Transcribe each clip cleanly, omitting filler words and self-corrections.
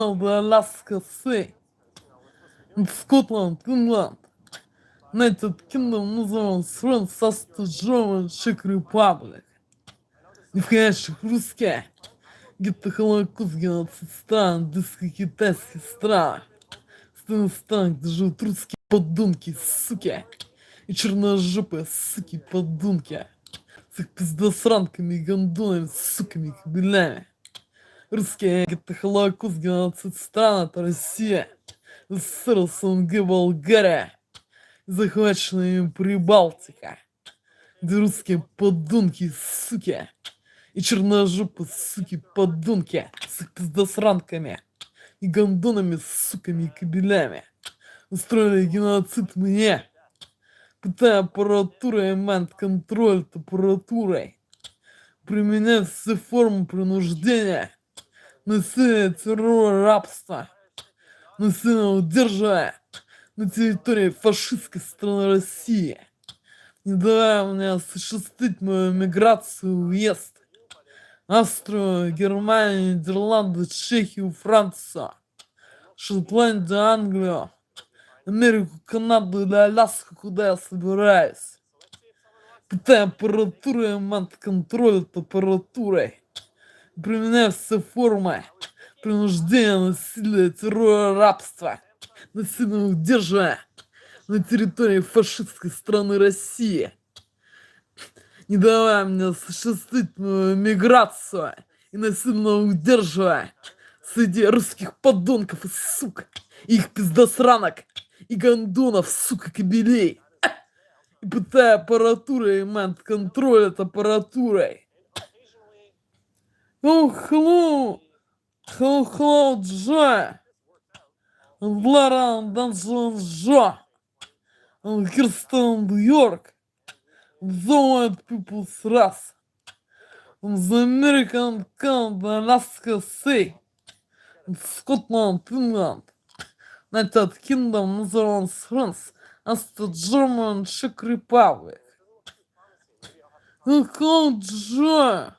Аляска, Scotland, England. United Kingdom назывался состав German Czech Republic. Не входящих русские. Где-то Холокост, геноцид стран, диско-китайских стран. Стран, где живут русские подонки, суки. И черножопые, суки, подонки. С их пиздосранками и гондонами, суками, кабелями. Русские, где-то Холокост, геноцид стран, это Россия. СССР, СНГ, Болгария. Захваченная им Прибалтика. Где русские подонки, суки. И черножопые, суки, подонки. С их пиздосранками. И гондонами, суками и кабелями. Устроили геноцид мне. Пытая аппаратурой и майнд-контроль аппаратурой. Применяя все формы принуждения. Насилие, террор, рабство. Насильно удерживая на территории фашистской страны России. Не давая мне осуществить мою миграцию и уезд. Австрию, Германию, Нидерланды, Чехию, Францию, Шотландию, Англию, Америку, Канаду или Аляску, куда я собираюсь. Питая аппаратурой и майнд-контроль аппаратурой. Применяя все формы принуждения, насилия, террора, рабства. Насильно удерживая на территории фашистской страны России. Не давая мне осуществить мою миграцию и насильно удерживая среди русских подонков и сук, и их пиздосранок, и гондонов, сука, кобелей. И пытая аппаратурой и майнд-контроль аппаратурой. Hello, Джо. Лара, Данжон, Джо. Кирстен, Нью-Йорк. The white people's race. The American, Canada, Alaska, Scotland, England. United Kingdom, Netherlands, France, Austria, German, Czech Republic. Джо,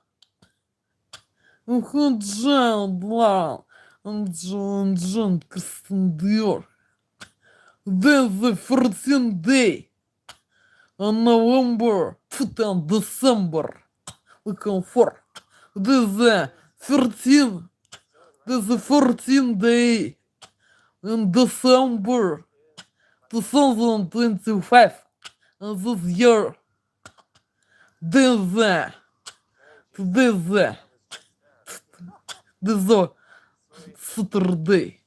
Блан, Джон, Кристен, Диор. Then the 14th day on November, and December, looking for. This the 14th day in December 2025, and this year, this Saturday.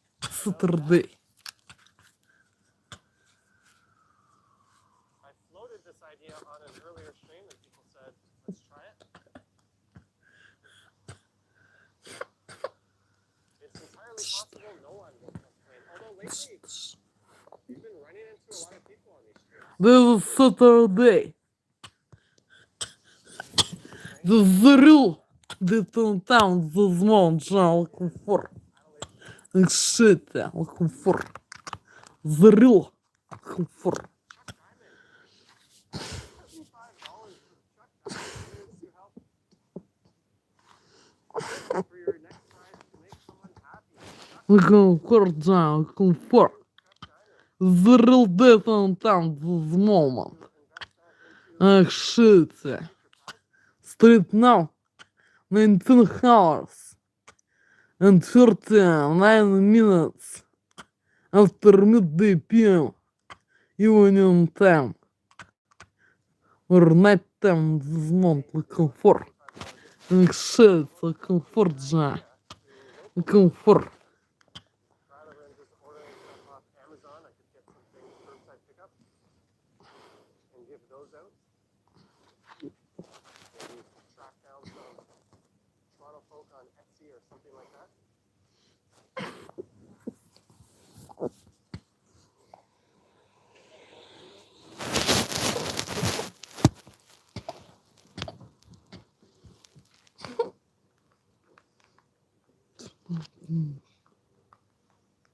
This is Saturday. The real town, the small town looking for. And shit, looking for. The real looking for. Looking for, looking for. The real downtown this moment. Ах, shit. Street now, 19 hours and 39 minutes after midday PM, evening time, or night time this month, looking for. Ах, shit, looking for, looking for.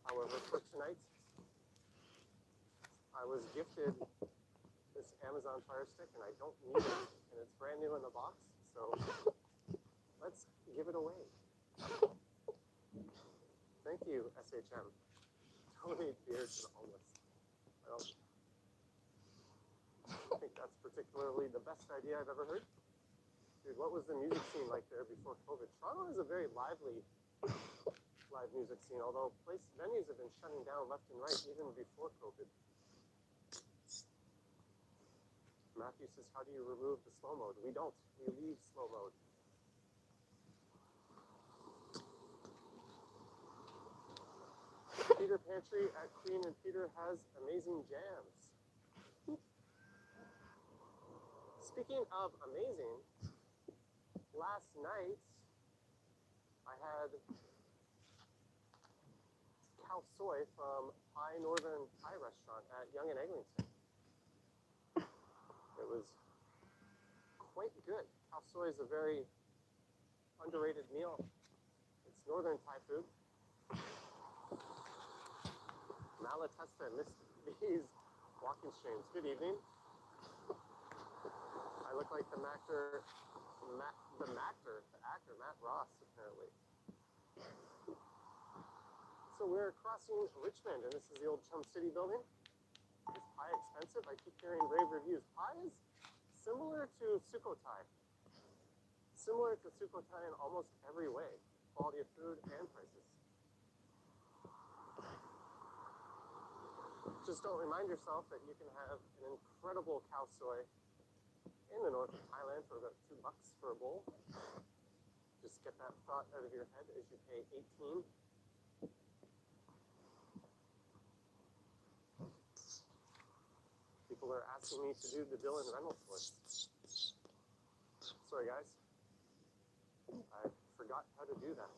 However, for tonight, I was gifted this Amazon Fire Stick, and I don't need it, and it's brand new in the box, so let's give it away. Thank you, SHM. Donate beer to the homeless. I don't think that's particularly the best idea I've ever heard. Dude, what was the music scene like there before COVID? Toronto is a very lively live music scene, although venues have been shutting down left and right even before COVID. Matthew says, how do you remove the slow mode? We don't. We leave slow mode. Peter Pantry at Queen and Peter has amazing jams. Speaking of amazing, last night I had cow soy from Thai Northern Thai restaurant at Yonge and Eglinton. It was quite good. Cow soy is a very underrated meal. It's Northern Thai food. Malatesta missed these walking streams. Good evening. I look like the actor Matt Ross, apparently. So we're crossing Richmond, and this is the old Chum City building. Is pie expensive? I keep hearing rave reviews. Pie is similar to Sukhothai. Similar to Sukhothai in almost every way. Quality of food and prices. Just don't remind yourself that you can have an incredible cow soy in the north of Thailand for about $2 for a bowl. Just get that thought out of your head as you pay 18. People are asking me to do the Dylan Reynolds voice. Sorry guys, I forgot how to do that.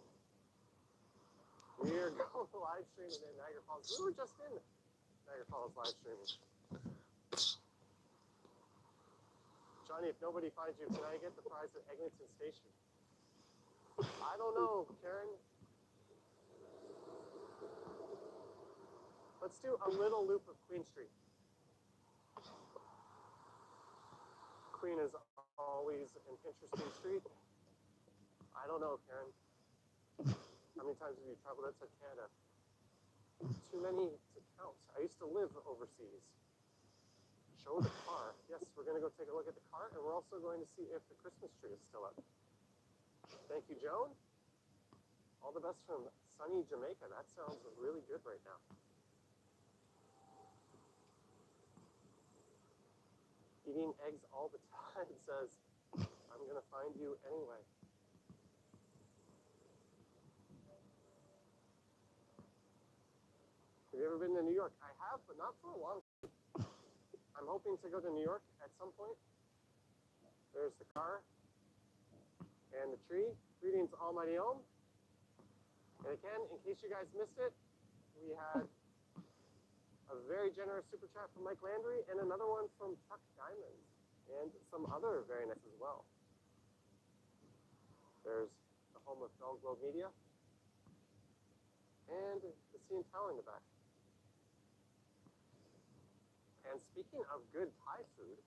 We're going live streaming in Niagara Falls. We were just in Niagara Falls live streaming. Johnny, if nobody finds you, can I get the prize at Eglinton Station? I don't know, Karen. Let's do a little loop of Queen Street. Queen is always an interesting street. I don't know, Karen. How many times have you traveled outside Canada? Too many to count. I used to live overseas. Show the car. Yes, we're going to go take a look at the car, and we're also going to see if the Christmas tree is still up. Thank you, Joan. All the best from sunny Jamaica. That sounds really good right now. Eating eggs all the time says, I'm going to find you anyway. Have you ever been to New York? I have, but not for a long time. I'm hoping to go to New York at some point. There's the car and the tree. Greetings, Almighty Om. And again, in case you guys missed it, we had a very generous super chat from Mike Landry and another one from Chuck Diamond and some other very nice as well. There's the home of Dog Globe Media and the CN Tower in the back. And speaking of good Thai food,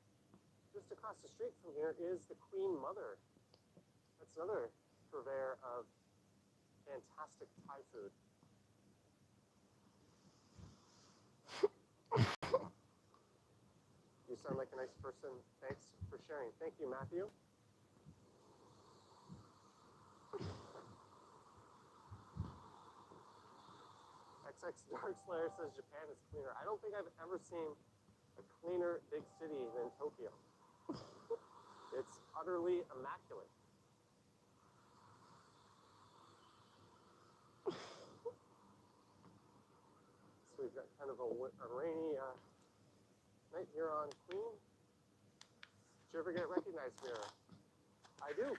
just across the street from here is the Queen Mother. That's another purveyor of fantastic Thai food. You sound like a nice person. Thanks for sharing. Thank you, Matthew. XX Dark Slayer says Japan is cleaner. I don't think I've ever seen a cleaner big city than Tokyo. It's utterly immaculate. So we've got kind of a rainy night here on Queen. Did you ever get recognized here? I do.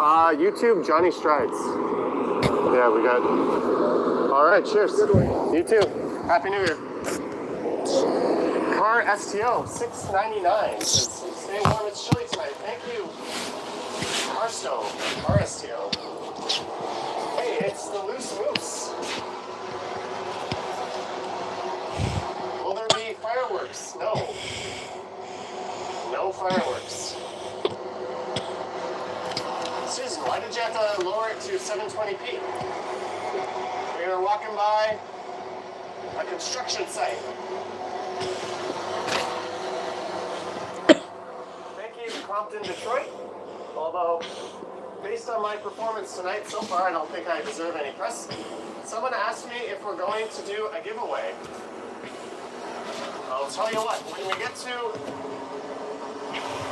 YouTube, Johnny Strides. Yeah, we got. All right, cheers. You too. Happy New Year. Car STO, $6.99. Stay warm, it's chilly tonight. Thank you. Car stove, RSTO. Hey, it's the Loose Moose. Will there be fireworks? No. No fireworks. Susan, why did you have to lower it to 720p? We were walking by a construction site. Thank you, Compton, Detroit. Although, based on my performance tonight so far, I don't think I deserve any press. Someone asked me if we're going to do a giveaway. I'll tell you what, when we get to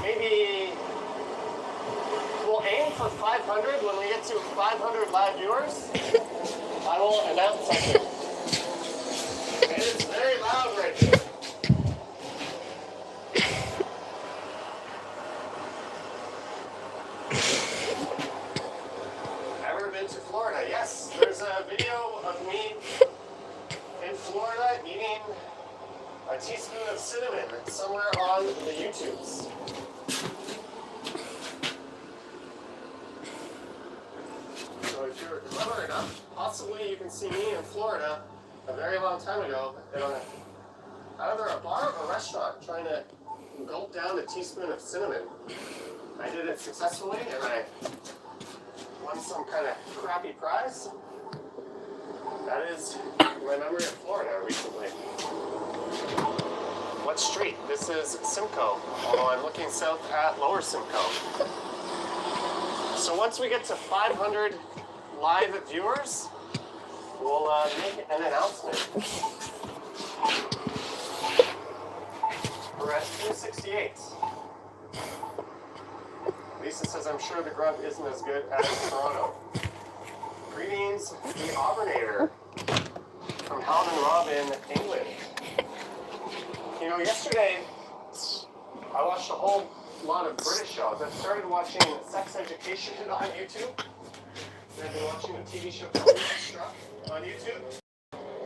maybe, we'll aim for 500. When we get to 500 live viewers, I will announce something. And it's very loud right here. Ever been to Florida? Yes, there's a video of me in Florida eating a teaspoon of cinnamon somewhere on the YouTubes. So if you're clever enough, possibly you can see me in Florida a very long time ago in either a bar or a restaurant trying to gulp down a teaspoon of cinnamon. I did it successfully and I won some kind of crappy prize. That is my memory of Florida recently. What street? This is Simcoe, although I'm looking south at Lower Simcoe. So once we get to 500 live viewers, we'll make an announcement. We're at 268. Lisa says, I'm sure the grunt isn't as good as Toronto. Greetings, the Auburnator from Halvin Robin, England. You know, yesterday, I watched a whole lot of British shows. I've started watching Sex Education on YouTube. And I've been watching a TV show called Struck on YouTube.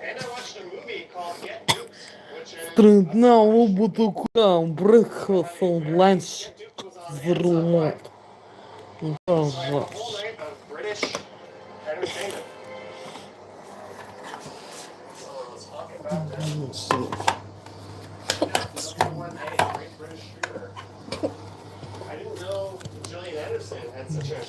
And I watched a movie called Get Duped, which is... Трудно буду куда брехаться ланч взрывать. So I had a whole night of British entertainment. Someone was talking about that. Great British streamer. I didn't know Gillian Anderson had such a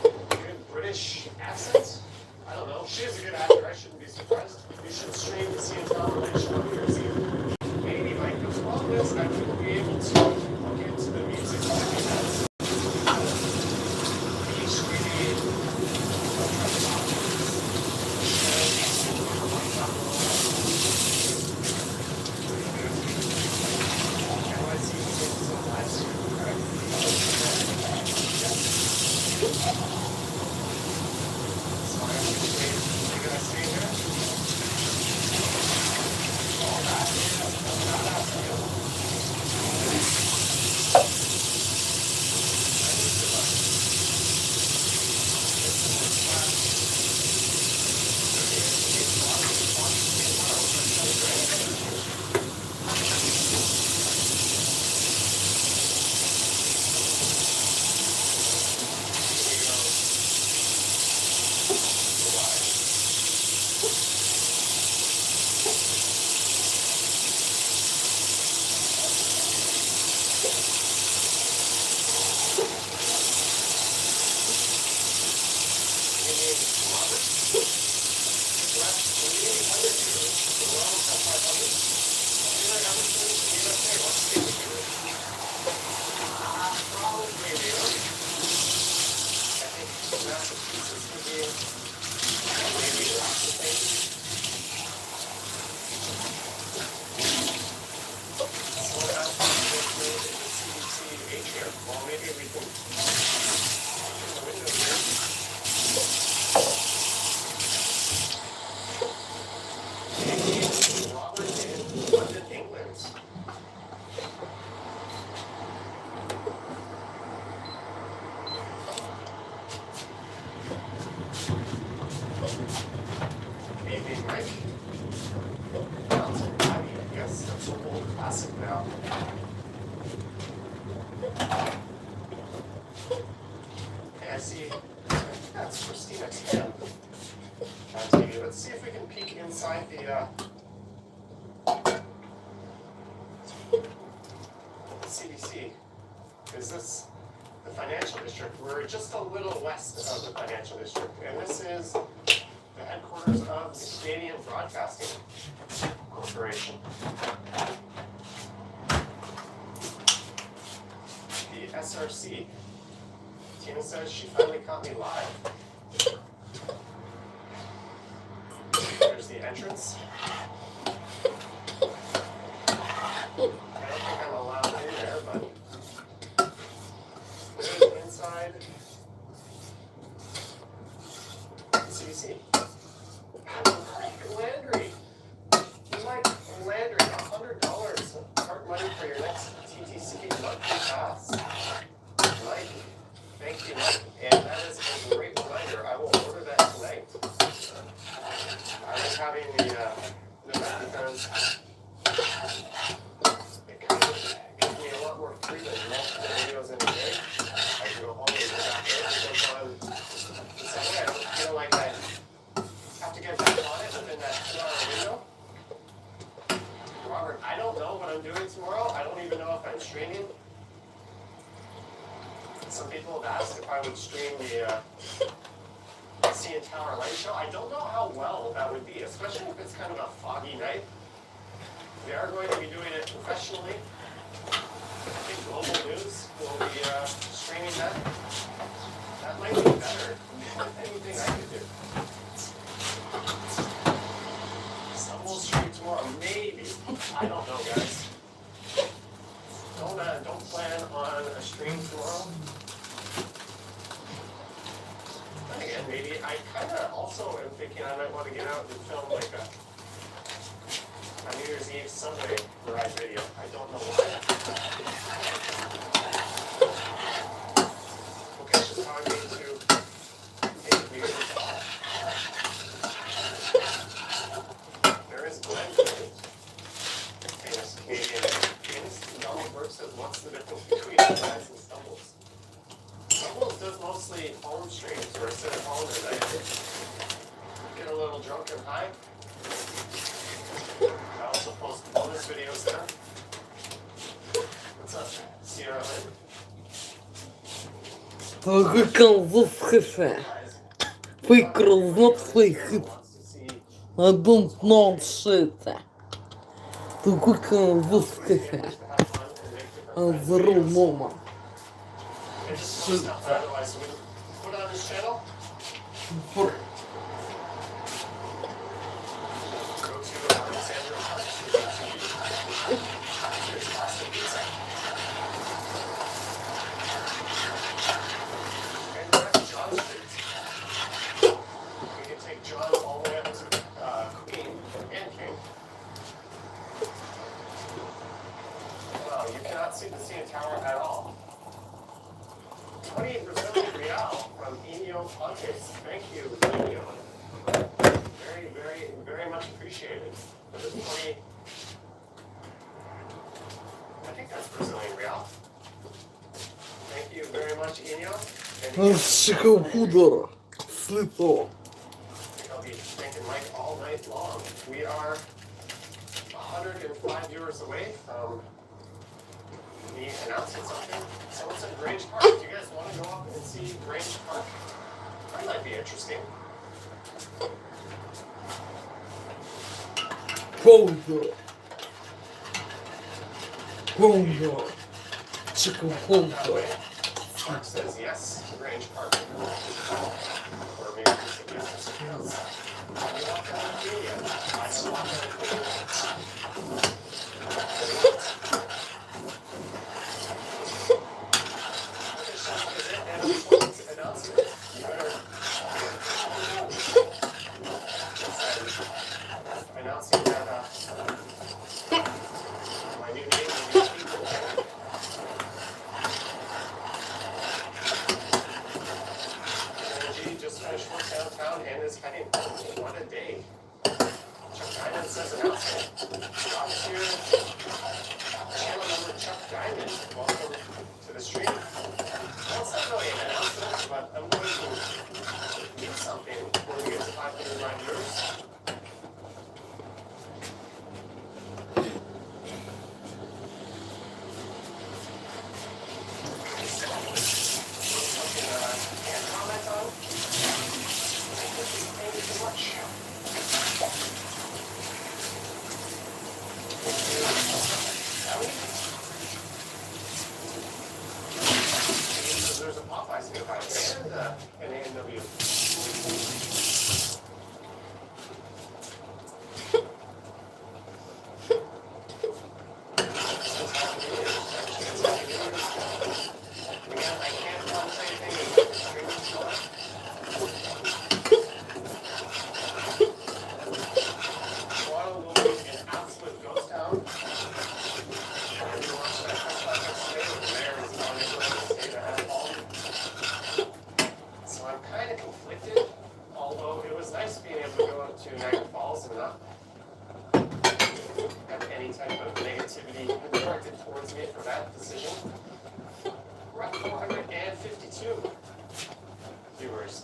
good British accent. I don't know. She is a good actor. I shouldn't be surprised. You should stream the scene combination of your scene. Maybe my problem is I wouldn't be able to look into the music like it has. I see that's Christina Tam on TV. Let's see if we can peek inside the CDC. Is this the financial district? We're just a little west of the financial district, and this is the headquarters of the Canadian Broadcasting Corporation. The SRC. Tina says she finally caught me live. There's the entrance. I don't think I'm allowed in there, but there's the inside. CDC. Landry. You like Landry, $100 cart money for your next TTC luxury pass. Mike, thank you, Mike. And that is a great reminder. I will order that tonight. I like having the because it kind of gives me a lot more freedom. Multiple videos in a day. I can go home and go back there because on the Sunday I don't feel like I have to get back on it within that 2-hour window. Robert, I don't know what I'm doing tomorrow. I don't even know if I'm streaming. Some people have asked if I would stream the CN Tower Light Show. I don't know how well that would be, especially if it's kind of a foggy night. We are going to be doing it professionally. I think Global News will be streaming that. That might be better than anything I could do. Some will stream tomorrow, maybe. I don't know, guys. Don't plan on a stream tomorrow. And again, maybe I kind of also am thinking I might want to get out and film like a New Year's Eve Sunday ride video. I don't know why. Okay, just how I need to take music. There is Glenn, famous Canadian pianist. Donald Burke says, what's the difference between flies and stumbles? Stumbles does mostly home streams, where I sit at home and I get a little drunk and high. I also post bonus videos there. What's up, Sierra Lynn? Fake not fake it. I don't know shit. To cook this cafe. As a real moment. Shit. Otherwise, we put on this channel. Go to Alexander and we're at John Street. We can take John all the way up to Cooking and King. Wow, you cannot see the CN Tower at all. 20 Brazilian real from Inyo Pontes. Thank you, Inyo. Very, very, very much appreciated. For the 20, I think that's Brazilian real. Thank you very much, Inyo. Худор. Слито. I'll be thanking Mike all night long. We are 105 viewers away from me announcing something. Someone said Grange Park. Do you guys want to go up and see Grange Park? That might be interesting. Худор. Худор. Chicken худор. Mark says yes to Grange Park. Or maybe it's a business because I walk out of media. I don't walk out of media. Announcement. You better announcing that my new name will be people. Energy just finished work downtown and is heading home. What a day. Chuck Diamond says announcement. Rob's here. Channel member Chuck Diamond. Welcome to the stream. That's not really an announcement, but I'm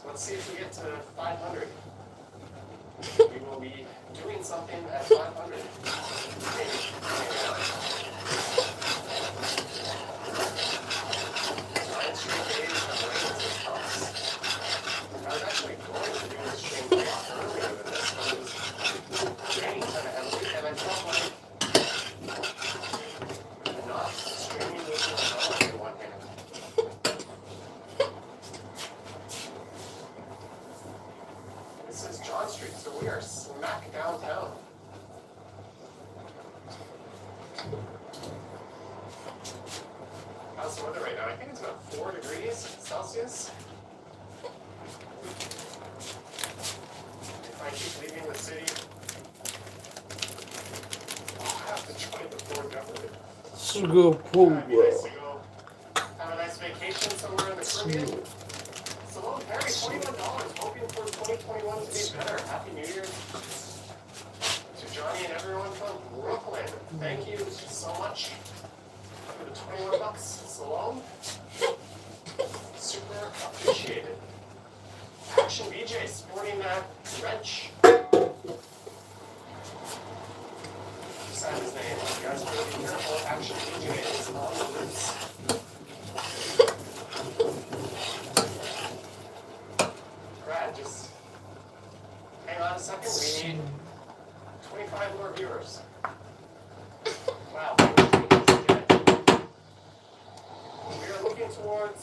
Let's see if we get to 500. We will be doing something at 500. Nine straight days of rain this month. I was actually going to do this stream a lot earlier than this, but it was raining kind of heavily, and I felt like not streaming this in one hand. This is John Street, so we are smack downtown. How's the weather right now? I think it's about 4 degrees Celsius. If I keep leaving the city, I'll have to join the Ford government. It'd be nice to go have a nice vacation somewhere in the Caribbean. Salone Perry, $21. Hoping for 2021 to be better. Happy New Year to Johnny and everyone from Brooklyn. Thank you so much for the $21. Salone, super appreciated. Action BJ sporting that wrench. Sign his name. You guys better be careful. Action BJ is on the loose. Brad, just hang on a second. We need 25 more viewers. Wow. We are looking towards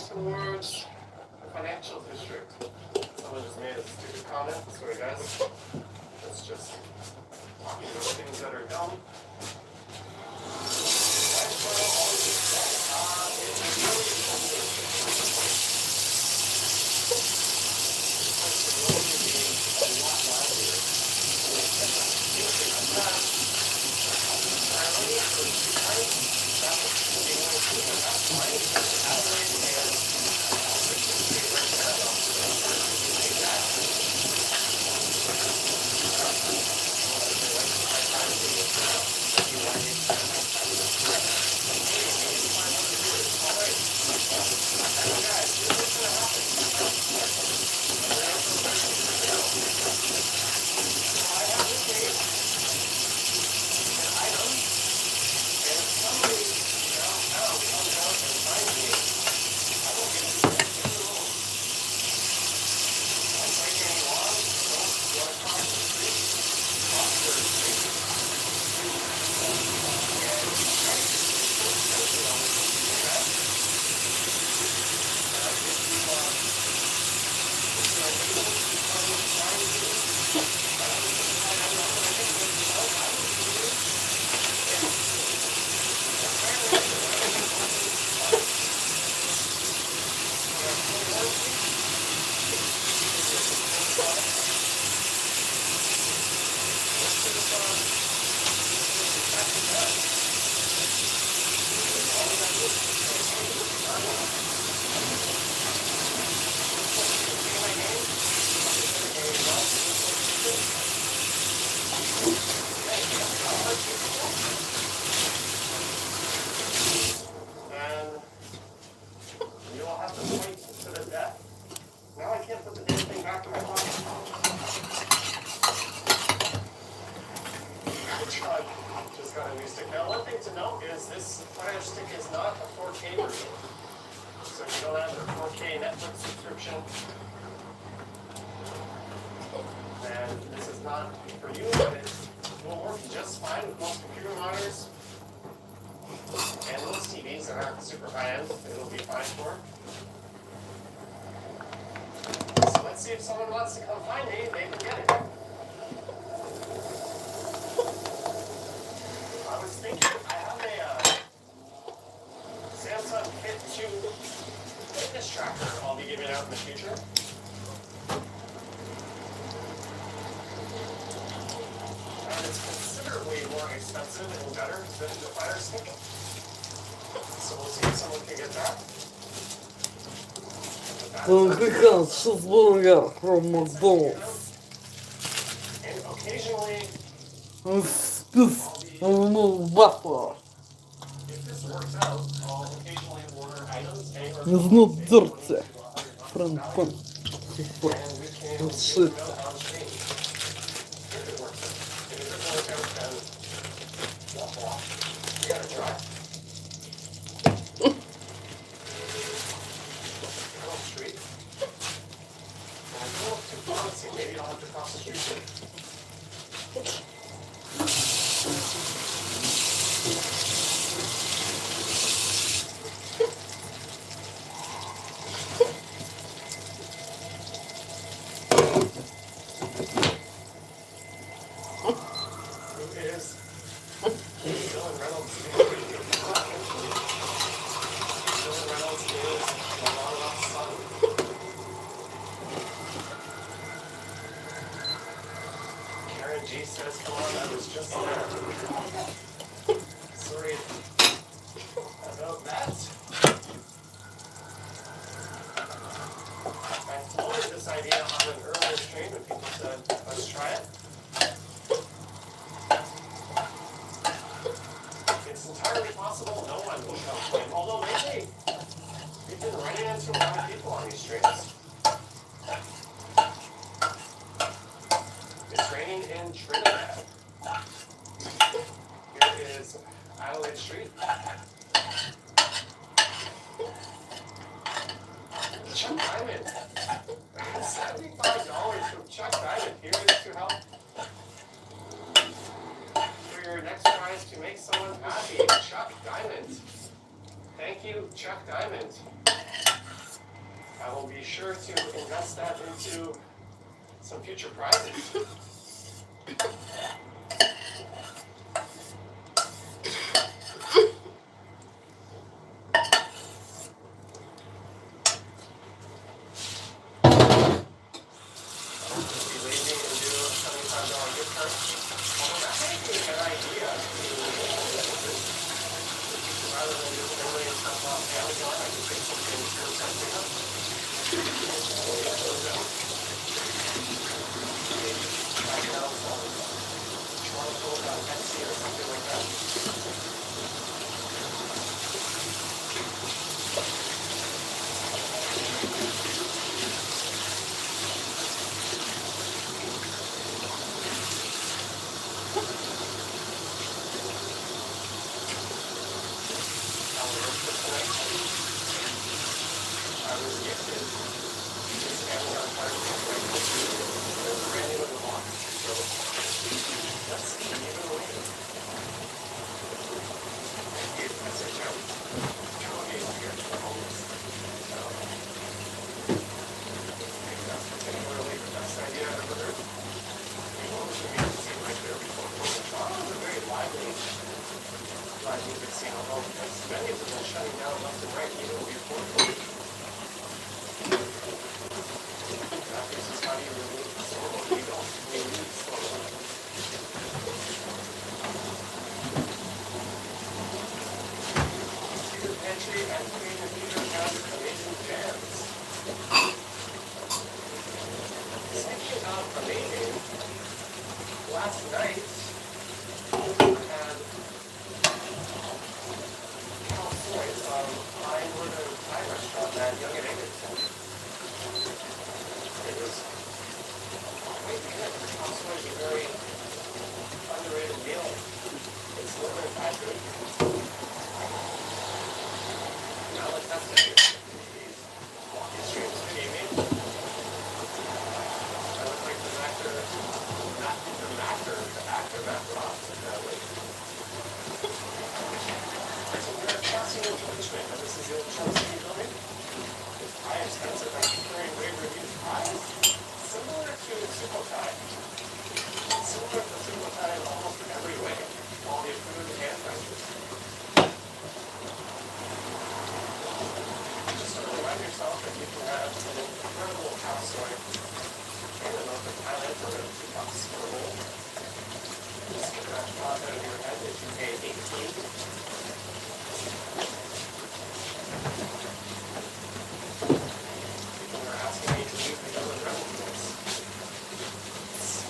the financial district. Someone just made a stupid comment. Sorry guys. Let's just talk about things that are dumb. Cheeseburger from McDonald's. And occasionally, Spec Ну, бафа. Ну, дурцы. Фран-фан. Шит.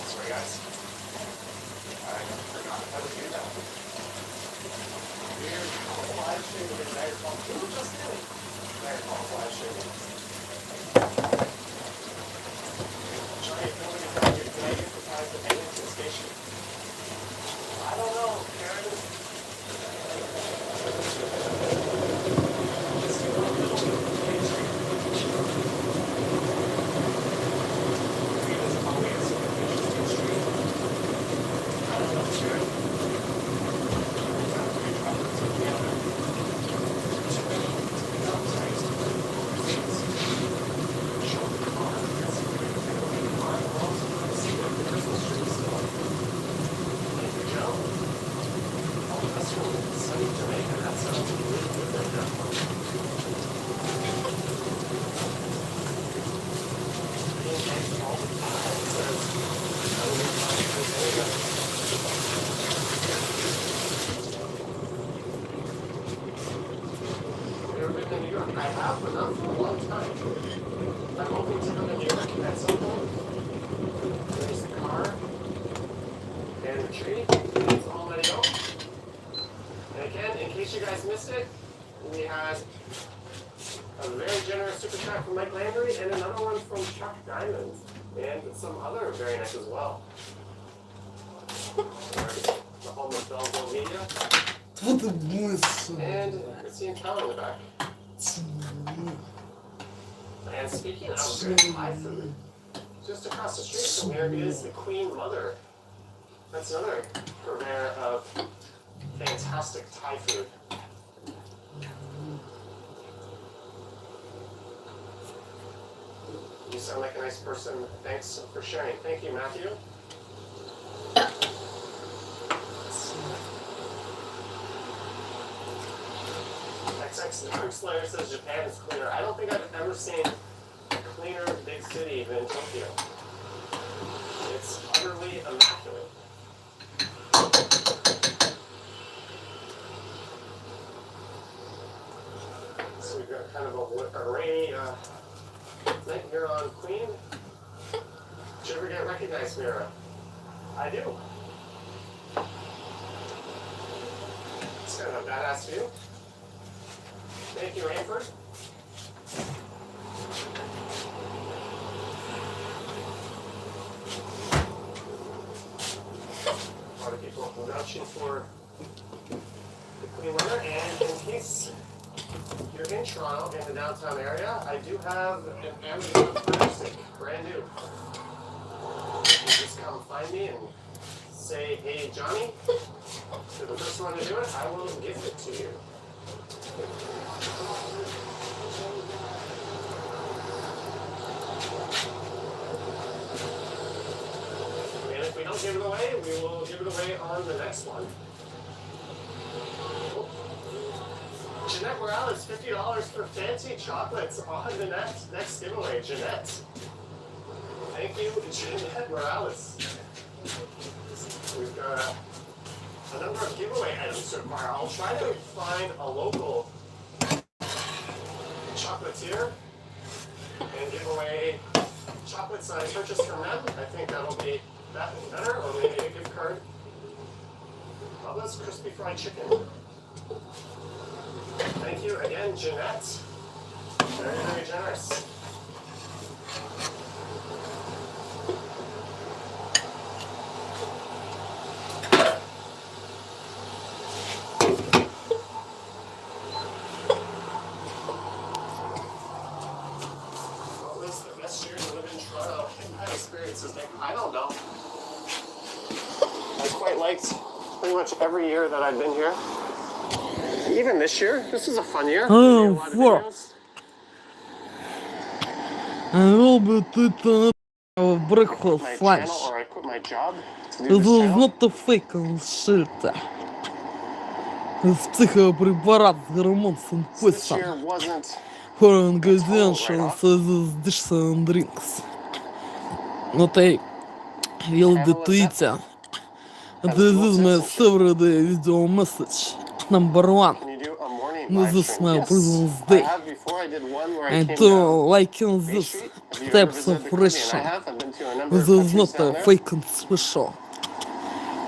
Sorry guys, I forgot how to do that. been in New York. I have, but not for a long time. I'm hoping to come to New York at some point. There's the car and the tree. It's all Mario. And again, in case you guys missed it, we had a very generous super chat from Mike Landry and another one from Chuck Diamond and some other very nice as well. The home of Belleville Media. Вот и мысль. And Christine Keller in the back. And speaking of Thai food, just across the street from here is the Queen Mother. That's another purveyor of fantastic Thai food. You sound like a nice person. Thanks for sharing. Thank you, Matthew. XX the Cook Slayer says Japan is cleaner. I don't think I've ever seen a cleaner big city than Tokyo. It's utterly immaculate. So we've got kind of a rainy night here on Queen. Did you ever get recognized, Mira? I do. It's kind of a badass view. Thank you, Ranford. A lot of people vouching for the Queen Mother, and in case you're in Toronto, in the downtown area, I do have an Amazon Fire Stick, brand new. You just come find me and say, hey, Johnny, to the first one to do it, I will gift it to you. And if we don't give it away, we will give it away on the next one. Jeanette Morales, $50 for fancy chocolates on the next giveaway. Jeanette. Thank you, Jeanette Morales. We've got a number of giveaway items so far. I'll try to find a local chocolatier and give away chocolates I purchased from them. I think that'll be better, or maybe a gift card. Bubba's Crispy Fried Chicken. Thank you again, Jeanette. Very, very generous. I don't know. I quite liked pretty much every year that I've been here. Even this year, this is a fun year. Oh, A lot of videos. I will be to breakfast My lunch. channel, or I quit my job to It do this was channel. not a fake shit. It's psychopрепарат с гормон This синтезом year wasn't for ingredients of these dishes and drinks. What I will be tweeting. This is my everyday video message. Number one. Can you do a morning This live is stream? my Yes. President's I Day. have before. I did one where I I came do down liking Bay this Street. If you've ever types visited of the Caribbean, I ration. have. I've been to a number of This is countries not down a there. fake and special.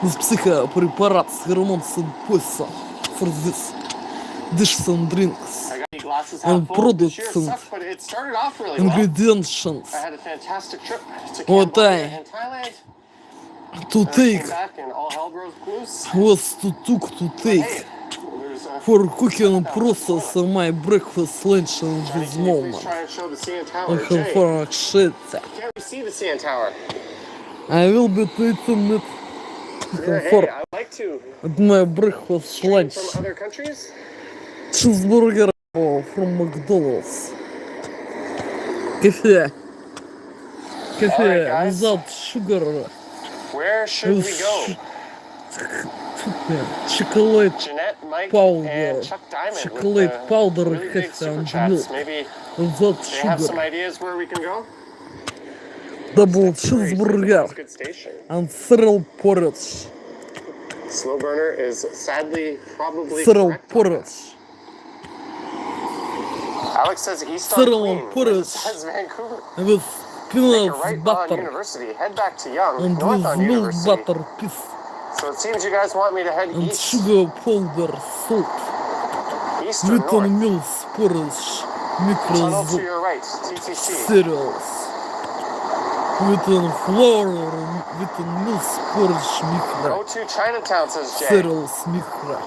This psychopрепарат с гормон синтезом for this dishes and drinks. I got the glasses half And full. This year products and sucked, but it started off really well. ingredients I had a fantastic trip to What Cambodia I- and Thailand. to And I came take back and all hell broke loose. was to take Hey, there's a for cooking process of my breakfast lunch in Johnny, this can you please moment. try and show the CN I Tower? have Jay, for shit. can't we see the CN Tower? I will be tweeting it Yeah, hey, for I like to my breakfast stream lunch. from other countries. Cheeseburger from McDonald's. Cafe. Alright, guys. Without sugar. Where should we go? Chocolate Jeanette, Mike, powder. and Chuck Diamond Chocolate with the powder really big cafe super and chats. milk. Maybe Without they have some sugar. ideas where we can go. Double That's a cheeseburger good station. and cereal porridge. Slow burner is sadly probably Cereal correct. porridge. Alex says East on Серлом Queen. поряд Says Vancouver. with Make a Peanuts right on butter University. Head back to Young. and North with on milk University. butter piece So it seems you guys want me to head and east. sugar powder salt. East or Little north? milk porridge, Tunnel to micro your right. TTC. cereals. With flour, with milk porridge micro. Go to Chinatown, says Jay. Cereals micro.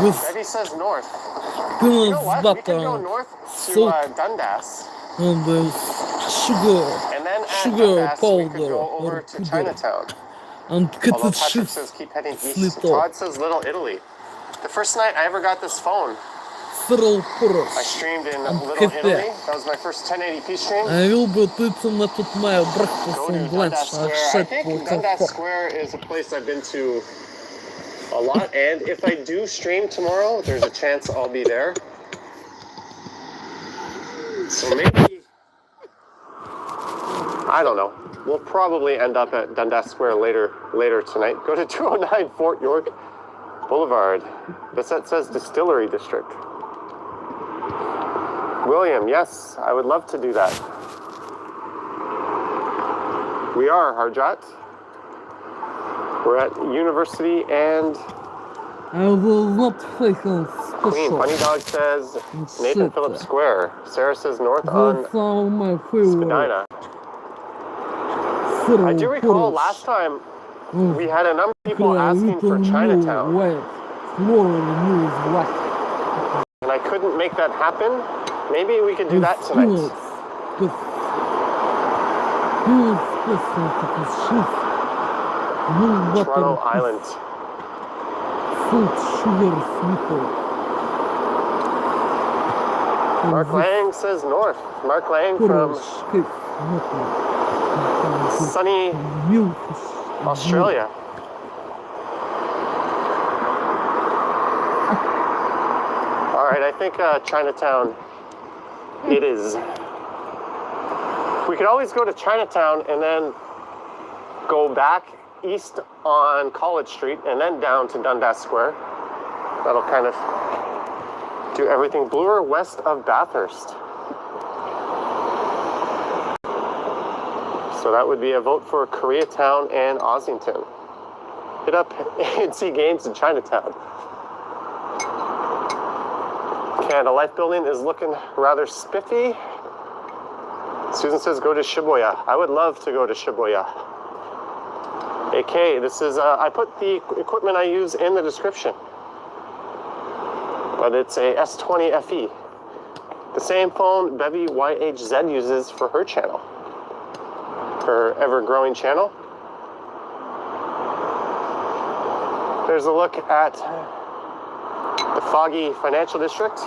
With Betty says north. You know peanuts what? We could go butter north to salt Dundas. and sugar, And then at sugar Dundas, we could powder go over or to powder. Chinatown. And Although cottage Patrick cheese. says keep heading east. Little. Todd says Little Italy. The first night I ever got this phone, Cereal I porridge. streamed in And Little cafe. Italy. That was my first 1080p stream. А вилбити на тут має брехту Go to Dundas бланш, а Square. I шепку think Dundas Square is a place I've been to a lot. And if I do stream tomorrow, there's a chance I'll be there. So maybe, I don't know. We'll probably end up at Dundas Square later tonight. Go to 209 Fort York Boulevard. This says Distillery District. William, yes, I would love to do that. We are, Harjat. We're at University and I will not fake on Queen. special. Funny Dog says Nathan Phillips Square. Sarah says north on That's all my favorite. Spadina. I Cereal do recall porridge. last time we With had a number of people asking for little Chinatown, white, floral news black. and I couldn't make that happen. Maybe we could do that tonight. With peanuts, cottage cheese, milk butter, Toronto Island. salt, sugar, sweeter. Mark Lang says north. Mark Lang from Porridge, cake, nothing. sunny Milk, Australia. All right, I think Chinatown it is. We could always go to Chinatown and then go back east on College Street and then down to Dundas Square. That'll kind of do everything. Bloor west of Bathurst. So that would be a vote for Koreatown and Ossington. Hit up and see games in Chinatown. Canada Life Building is looking rather spiffy. Susan says go to Shibuya. I would love to go to Shibuya. AK, this is, I put the equipment I use in the description. But it's a S20 FE. The same phone Bevy YHZ uses for her channel. Her ever-growing channel. There's a look at the foggy financial district.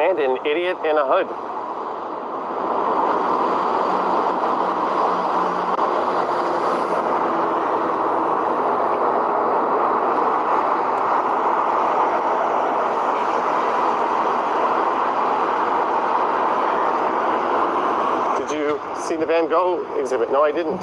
And an idiot in a hood. Did you see the Van Gogh exhibit? No, I didn't.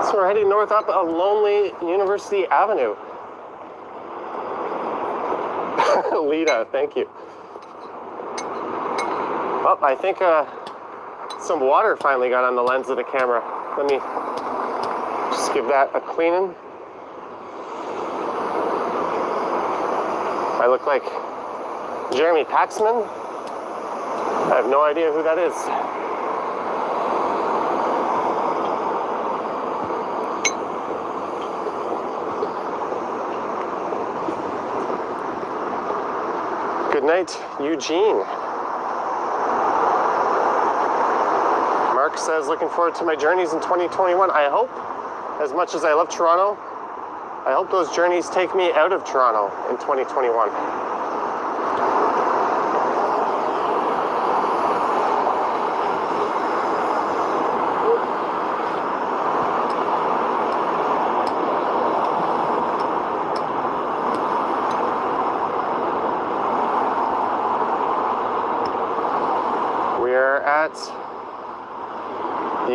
So we're heading north up a lonely University Avenue. Lita, thank you. Well, I think some water finally got on the lens of the camera. Let me just give that a cleaning. I look like Jeremy Paxman. I have no idea who that is. Good night, Eugene. Mark says, looking forward to my journeys in 2021. I hope, as much as I love Toronto, I hope those journeys take me out of Toronto in 2021.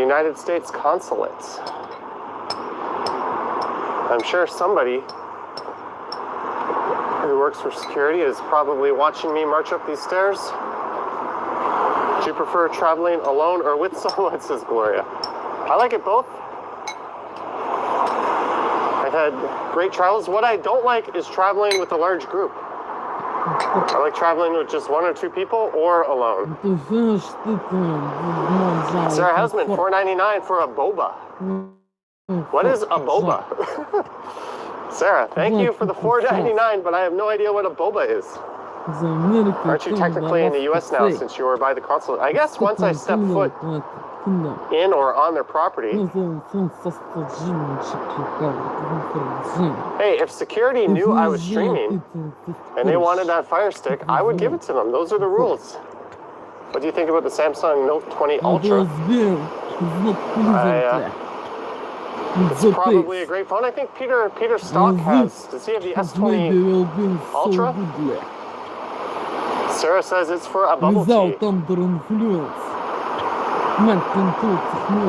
United States consulate. I'm sure somebody who works for security is probably watching me march up these stairs. Do you prefer traveling alone or with someone, says Gloria? I like it both. I've had great travels. What I don't like is traveling with a large group. I like traveling with just one or two people or alone. Sarah Husband, $4.99 for a boba. What is a boba? Sarah, thank you for the $4.99, but I have no idea what a boba is. Aren't you technically in the U.S. now since you were by the consulate? I guess once I step foot in or on their property. Hey, if security knew I was streaming and they wanted that Fire Stick, I would give it to them. Those are the rules. What do you think about the Samsung Note 20 Ultra? It's probably a great phone. I think Peter Stock has. Does he have the S20 Ultra? Sarah says it's for a bubble tea.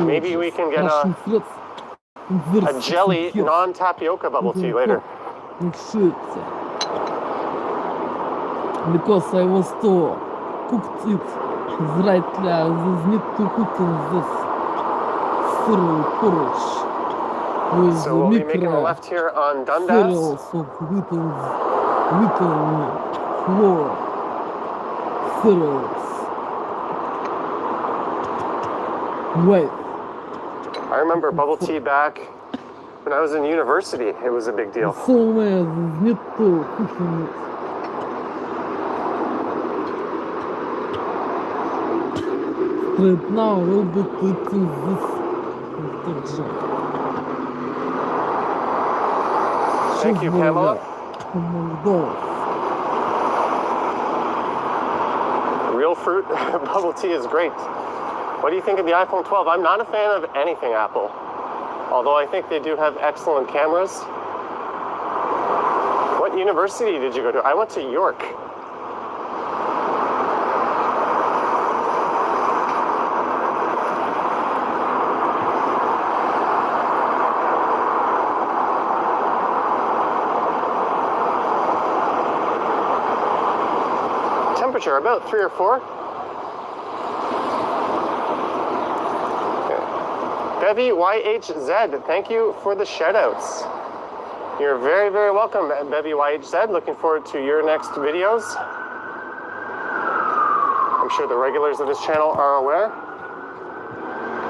Maybe we can get a jelly non-tapioca bubble tea later. Because I was to cooked it right there, there's need to cook in this cereal porridge. So we'll be making a left here on Dundas. Of little flour cereals. Wait. I remember bubble tea back when I was in university. It was a big deal. So there's need to cook in it. Right now we'll be eating this. Thank you, Pamela. Real fruit bubble tea is great. What do you think of the iPhone 12? I'm not a fan of anything Apple, although I think they do have excellent cameras. What university did you go to? I went to York. Temperature about 3 or 4. Bevy YHZ, thank you for the shoutouts. You're very, very welcome, Bevy YHZ. Looking forward to your next videos. I'm sure the regulars of this channel are aware.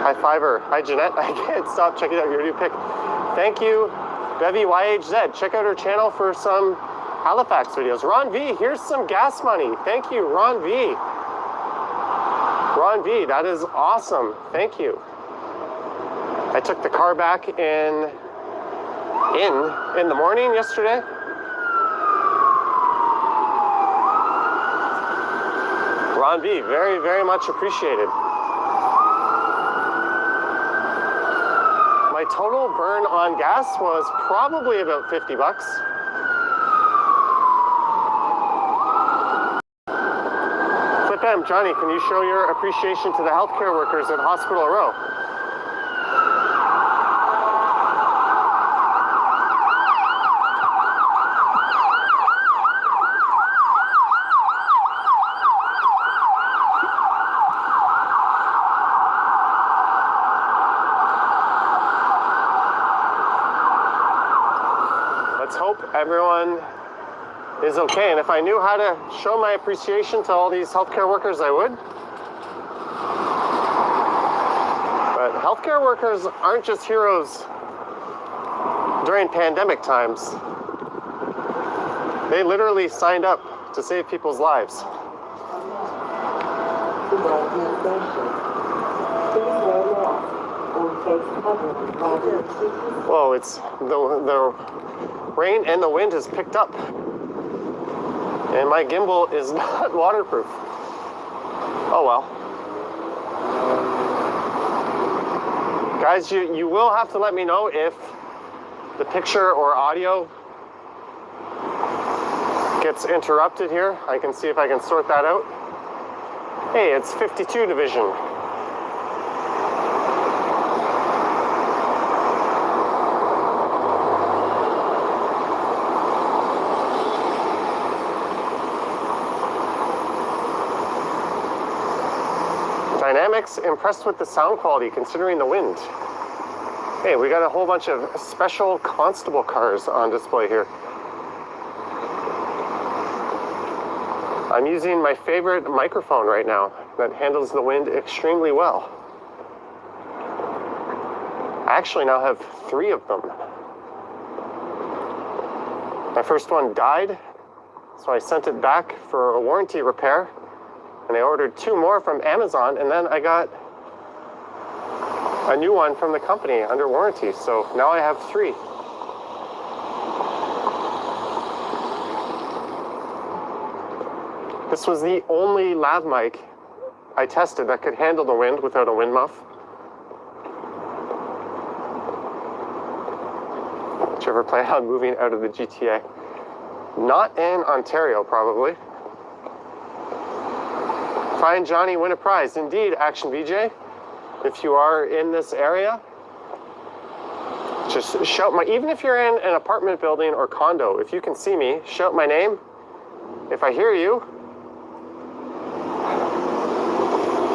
Hi, Fiverr. Hi, Jeanette. I can't stop checking out your new pic. Thank you, Bevy YHZ. Check out her channel for some Halifax videos. Ron V, here's some gas money. Thank you, Ron V. Ron V, that is awesome. Thank you. I took the car back in the morning yesterday. Ron V, very, very much appreciated. My total burn on gas was probably about 50 bucks. Flip M, Johnny, can you show your appreciation to the healthcare workers at Hospital Row? Everyone is okay, and if I knew how to show my appreciation to all these healthcare workers, I would. But healthcare workers aren't just heroes during pandemic times. They literally signed up to save people's lives. Whoa, it's the rain and the wind has picked up, and my gimbal is not waterproof. Oh well. Guys, you will have to let me know if the picture or audio gets interrupted here. I can see if I can sort that out. Hey, it's 52 division. Dynamics, impressed with the sound quality considering the wind. Hey, we got a whole bunch of special constable cars on display here. I'm using my favorite microphone right now that handles the wind extremely well. I actually now have 3 of them. My first one died, so I sent it back for a warranty repair, and I ordered 2 more from Amazon, and then I got a new one from the company under warranty, so now I have 3. This was the only lav mic I tested that could handle the wind without a wind muff. Did you ever play on moving out of the GTA? Not in Ontario, probably. Find Johnny, win a prize. Indeed, Action VJ. If you are in this area, just shout my, even if you're in an apartment building or condo, if you can see me, shout my name. If I hear you,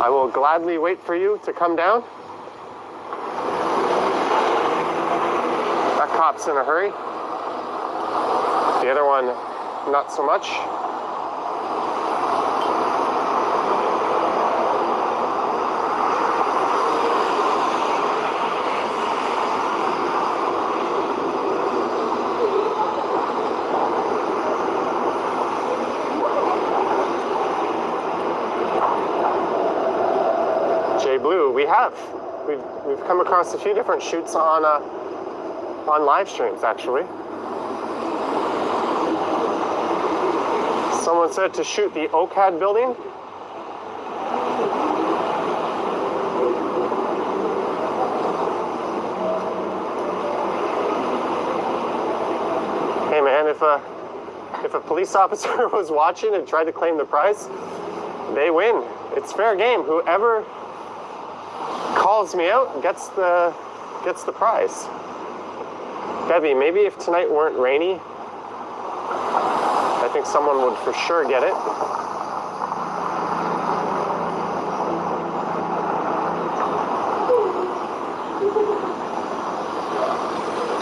I will gladly wait for you to come down. That cop's in a hurry. The other one, not so much. Blue, we've come across a few different shoots on live streams, actually. Someone said to shoot the OCAD building. Hey man, if a police officer was watching and tried to claim the prize, they win. It's fair game. Whoever calls me out gets the prize. Debbie, maybe if tonight weren't rainy, I think someone would for sure get it.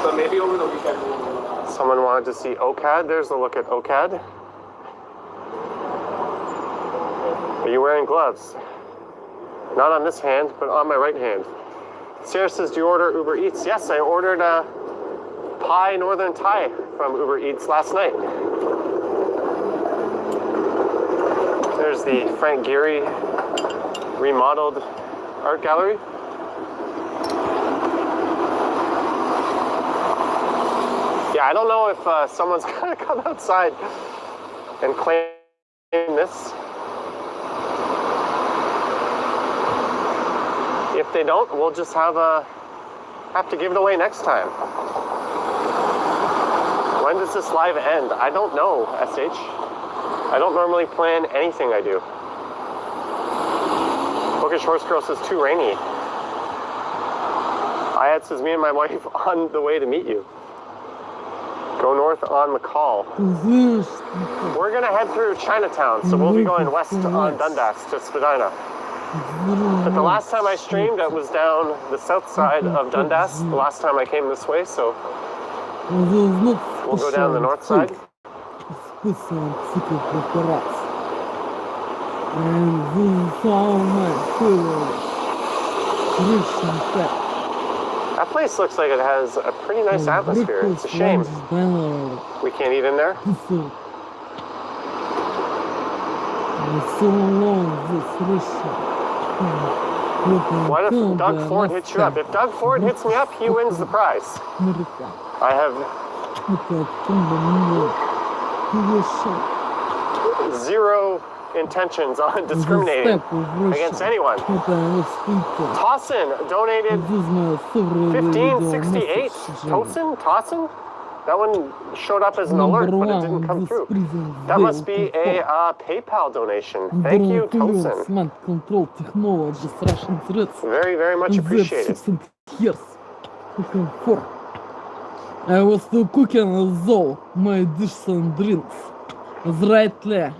But maybe over the weekend Someone wanted to see OCAD. There's a look at OCAD. Are you wearing gloves? Not on this hand, but on my right hand. Sarah says, do you order Uber Eats? Yes, I ordered a pie Northern Thai from Uber Eats last night. There's the Frank Gehry remodeled art gallery. Yeah, I don't know if someone's gonna come outside and claim this. If they don't, we'll just have to give it away next time. When does this live end? I don't know, SH. I don't normally plan anything I do. Bookish Horse Girl says, too rainy. Ayat says, me and my wife on the way to meet you. Go north on McCall. We're gonna head through Chinatown, so we'll be going west on Dundas to Spadina. But the last time I streamed, I was down the south side of Dundas, the last time I came this way, so we'll go down the north side. That place looks like it has a pretty nice atmosphere. It's a shame we can't eat in there. What if Doug Ford hits you up? If Doug Ford hits me up, he wins the prize. I have zero intentions on discriminating against anyone. Tossin donated 1568. Tossin? That one showed up as an alert, but it didn't come through. That must be a PayPal donation. Thank you, Tosin. Very, very much appreciated. I was still cooking as though my dishes and drinks. Rightly.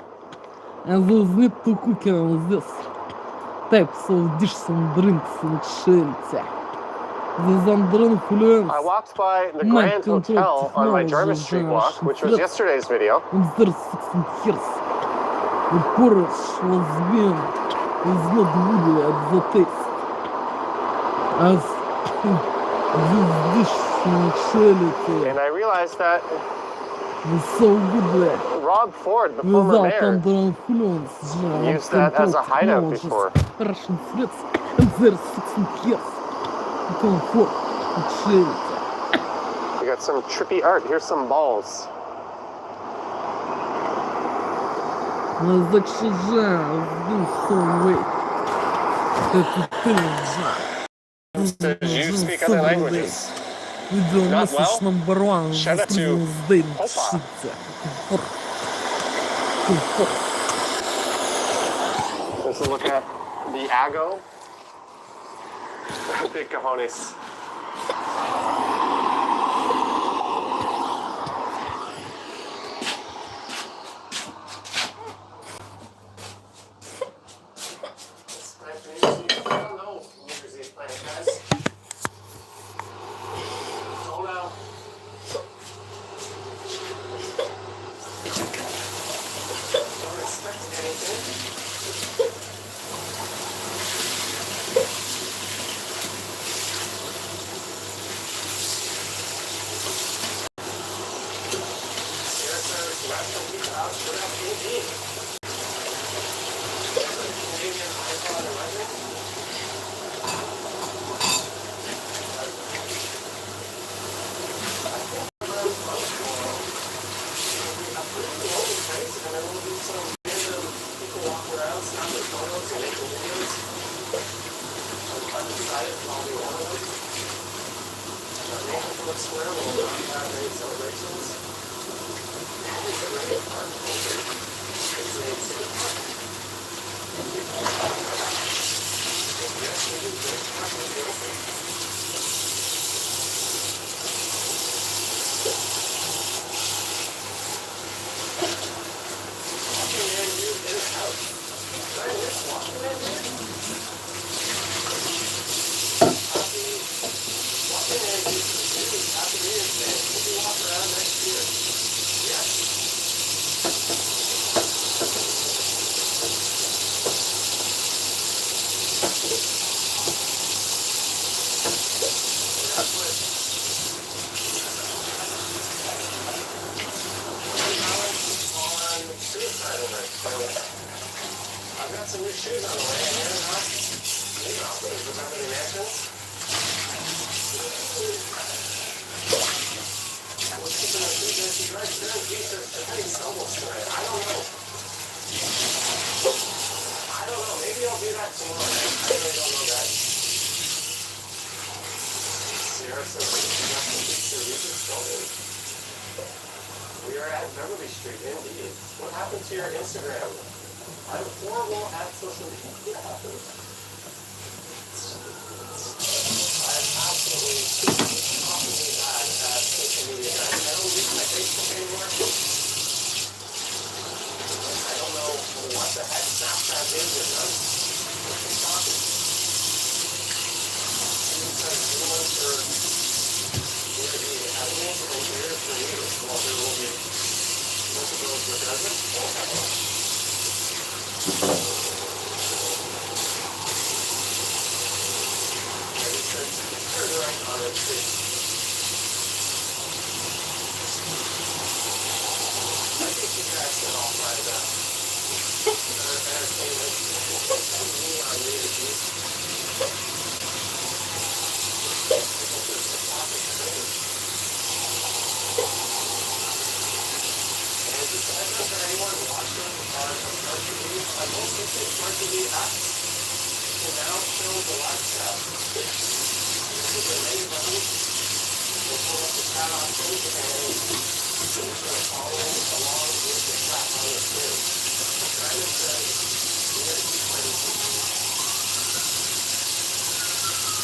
And those need to cook on this. types of dishes and drinks in shelter. These undrunk I walked by the My Grand control Hotel on my technology Jarvis Street is walk, which was flex. yesterday's video. in their 16 years. The porridge was being is not good at the taste. As this dish in reality And I realized that is so good Rob Ford, the former without mayor, under influence used that as a hideout before. Russian threats and their 16 years to comfort and reality. We got some trippy art. Here's some balls. Закшижа, вдоховый. Это ты же. Did you speak other languages? Видео Not well? месяц номер 1. Shout out to Opa. Let's look at the Ago. Big cojones. We are at Beverly Street, indeed. What happened to your Instagram? I'm horrible at social media. I am absolutely bad at social media. I don't use my Facebook anymore. I don't know what the heck Snapchat is or none. TikTok. Influence or well, there will be most of those that doesn't. I just said, turn right on it, please. I think you guys can all find that. Entertainment. Me on YouTube. Smart TV apps can now show the live chat. This is a main button. We'll pull up the chat options and it's going to follow along with the chat on the screen. Trying to say, we're going to keep playing.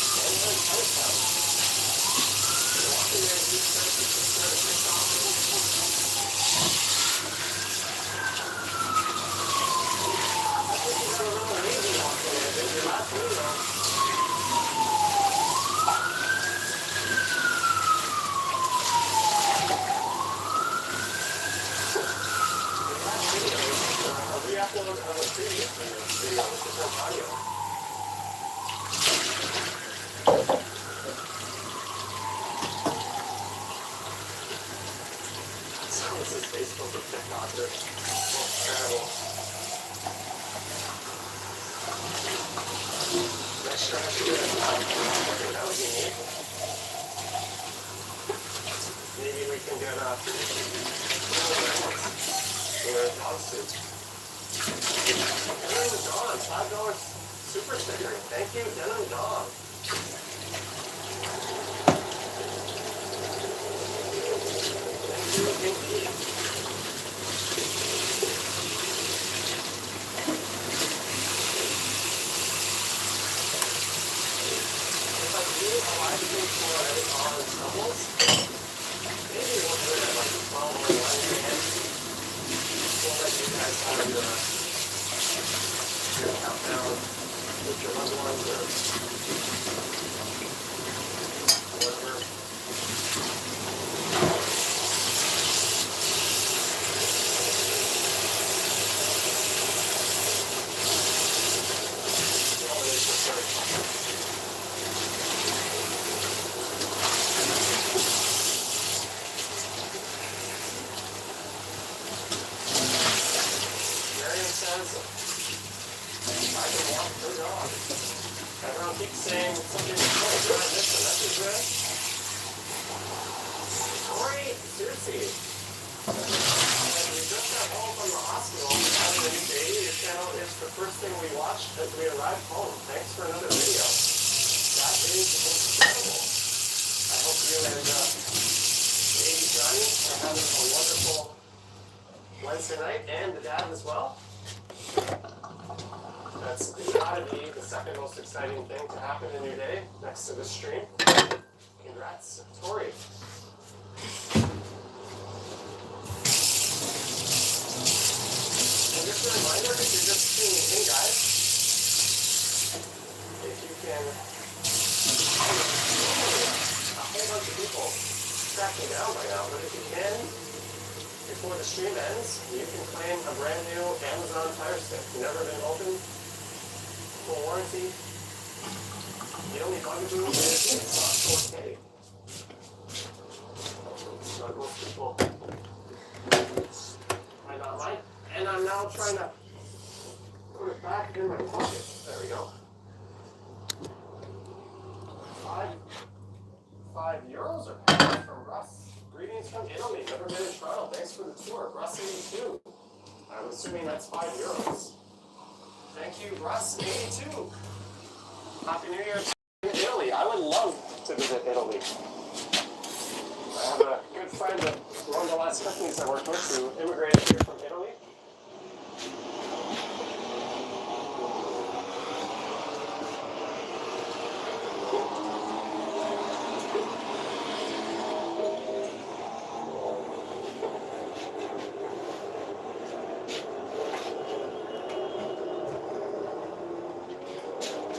And then post out. You're walking there and you start to pick off. download of a previous video with different audio. So this is Facebook or TikTok. They're both terrible. Next try to do it. That would be neat. Maybe we can get a dog soup. Denim Dog, $5 super sticker. Thank you, Denim Dog. Thank you, indeed. If I do a live stream for edit on doubles, maybe we'll do it at like 12 or 1 a.m. We'll let you guys have your countdown with your loved ones or whatever. Everyone keeps saying something is wrong. Did I miss the message there? Tori Susie. We just got home from the hospital having a new baby. Your channel is the first thing we watched as we arrived home. Thanks for another video. That is incredible. I hope you and baby Johnny are having a wonderful Wednesday night, and the dad as well. That's gotta be the second most exciting thing to happen in your day next to this stream. Congrats, Tori. And just a reminder, if you're just tuning in, guys, if you can, a whole bunch of people track me down by now, but if you can, before the stream ends, you can claim a brand new Amazon Fire Stick. Never been opened. For warranty. The only bugaboo is it's not 4K. Not most people might not like. And I'm now trying to put it back in my pocket. There we go. €5 or pounds from Russ. Greetings from Italy. Never been in Toronto. Thanks for the tour. Russ 82. I'm assuming that's €5. Thank you, Russ 82. Happy New Year to Italy. I would love to visit Italy. I have a good friend of one of the last companies I worked with who immigrated here from Italy.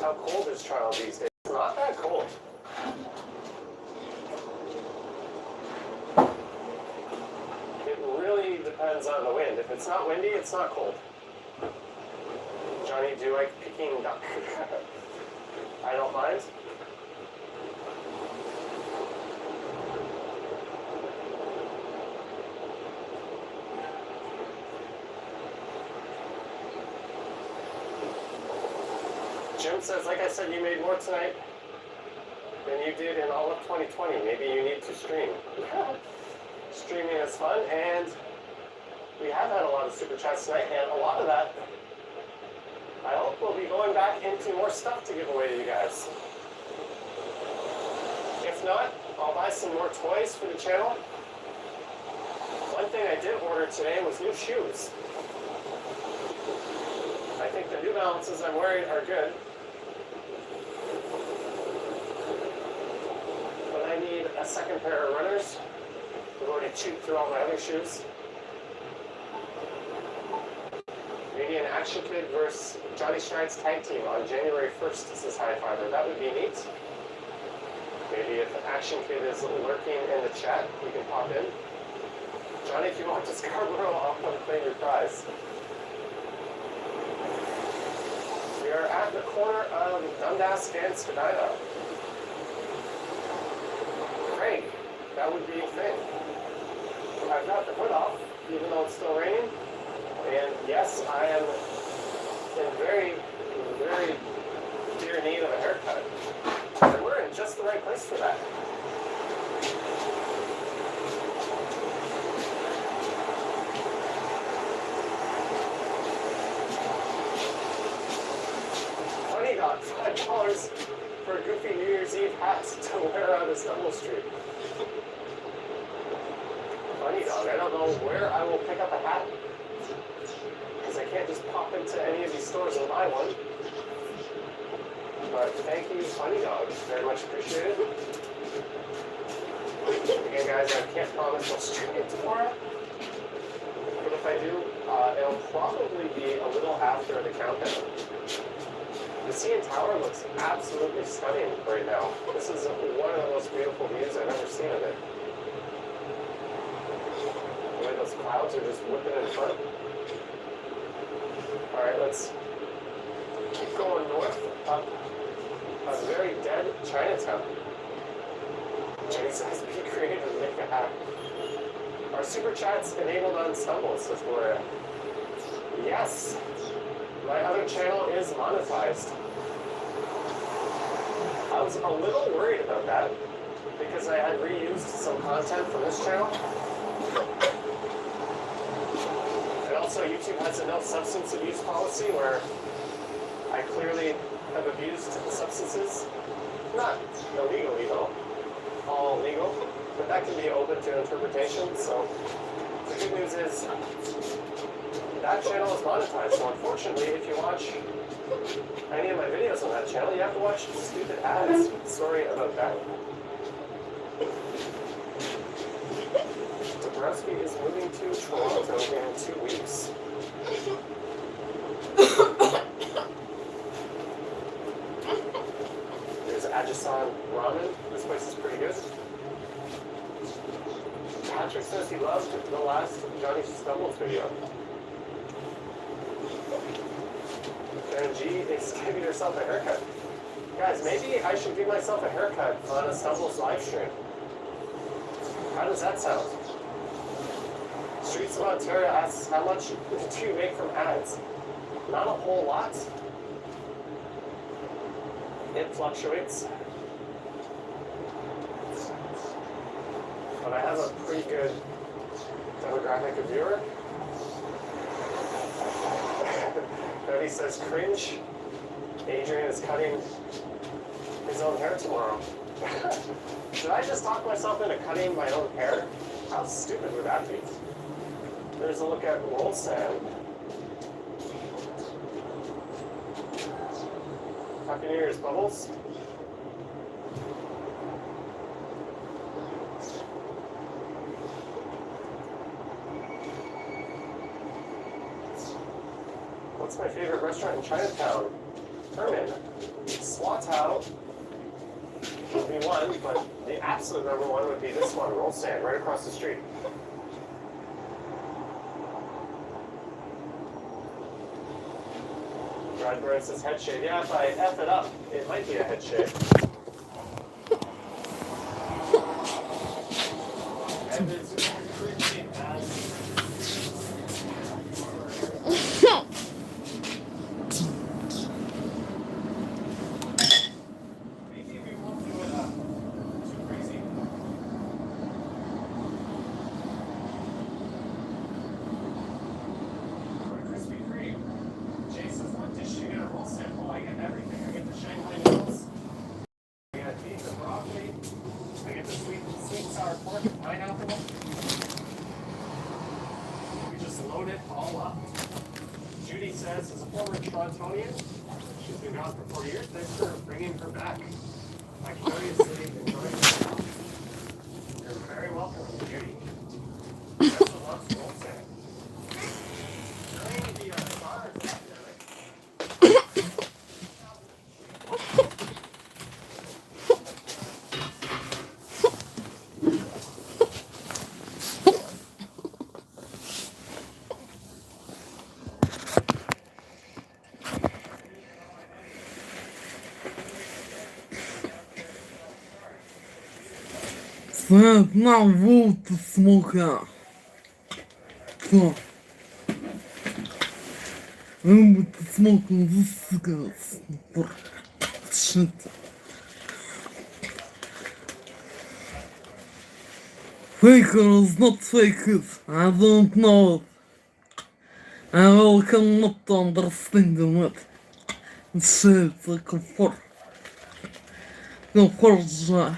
How cold is Toronto these days? It's not that cold. It really depends on the wind. If it's not windy, it's not cold. Johnny, do you like Peking duck? I don't mind. Jim says, like I said, you made more tonight than you did in all of 2020. Maybe you need to stream. Streaming is fun, and we have had a lot of super chats tonight, and a lot of that, I hope we'll be going back into more stuff to give away to you guys. If not, I'll buy some more toys for the channel. One thing I did order today was new shoes. I think the New Balances I'm wearing are good. But I need a second pair of runners. I've already chewed through all my other shoes. Maybe an Action Kid versus Johnny Stride's tag team on January 1st, says High Fiber. That would be neat. Maybe if the Action Kid is lurking in the chat, you can pop in. Johnny, if you want to Scarborough, I'll come claim your prize. at the corner of Dundas and Spadina. Great. That would be a thing. I've got the hood off, even though it's still raining. And yes, I am in very, very dear need of a haircut. And we're in just the right place for that. Funny got $5 for a goofy New Year's Eve hat to wear on Istanbul Street. Funny dog, I don't know where I will pick up a hat. Because I can't just pop into any of these stores and buy one. But thank you, Funny Dog. Very much appreciated. Again, guys, I can't promise I'll stream it tomorrow. But if I do, it'll probably be a little after the countdown. The CN Tower looks absolutely stunning right now. This is one of the most beautiful views I've ever seen of it. The way those clouds are just whipping in front. Alright, let's keep going north up a very dead Chinatown. Jenny says, be creative and make a hat. Our super chat's enabled on Stumble, says Gloria. Yes, my other channel is monetized. I was a little worried about that because I had reused some content from this channel. And also YouTube has a no substance abuse policy where I clearly have abused substances. Not illegally though, all legal, but that can be open to interpretation. So the good news is that channel is monetized. So unfortunately, if you watch any of my videos on that channel, you have to watch stupid ads. Sorry about that. Dabrowski is moving to Toronto in 2 weeks. There's Ajisan Ramen. This place is pretty good. Patrick says he loved the last Johnny Stumbles video. Karen G is giving herself a haircut. Guys, maybe I should give myself a haircut on a Stumbles live stream. How does that sound? Streets of Ontario asks, how much do you make from ads? Not a whole lot. It fluctuates. But I have a pretty good demographic of viewer. Cody says, cringe. Adrian is cutting his own hair tomorrow. Did I just talk myself into cutting my own hair? How stupid would that be? There's a look at roll sand. Happy New Year's, Bubbles. What's my favorite restaurant in Chinatown? Herman. Swatow would be one, but the absolute number one would be this one, Roll Stand, right across the street. Bradbury says head shave. Yeah, if I F it up, it might be a head shave. And it's creepy as... Maybe we won't do it too crazy. Krispy Kreme. Jay says, what dish do you get a roll sample? I get everything. I get the Shanghai noodles. I get beef and broccoli. I get the sweet and sour pork and pineapple. We just load it all up. Judy says, as a former Torontonian, she's been gone for 4 years. Thanks for bringing her back. I can tell you sitting enjoying yourself. You're very welcome, Judy. Tessa loves roll sand. During the SARS epidemic, Це одна вулиця смока. Що? Любите смоком засикатися. Shit. Faker is not fake it. I don't know it. I will cannot understand it. It's a comfort. Comfort.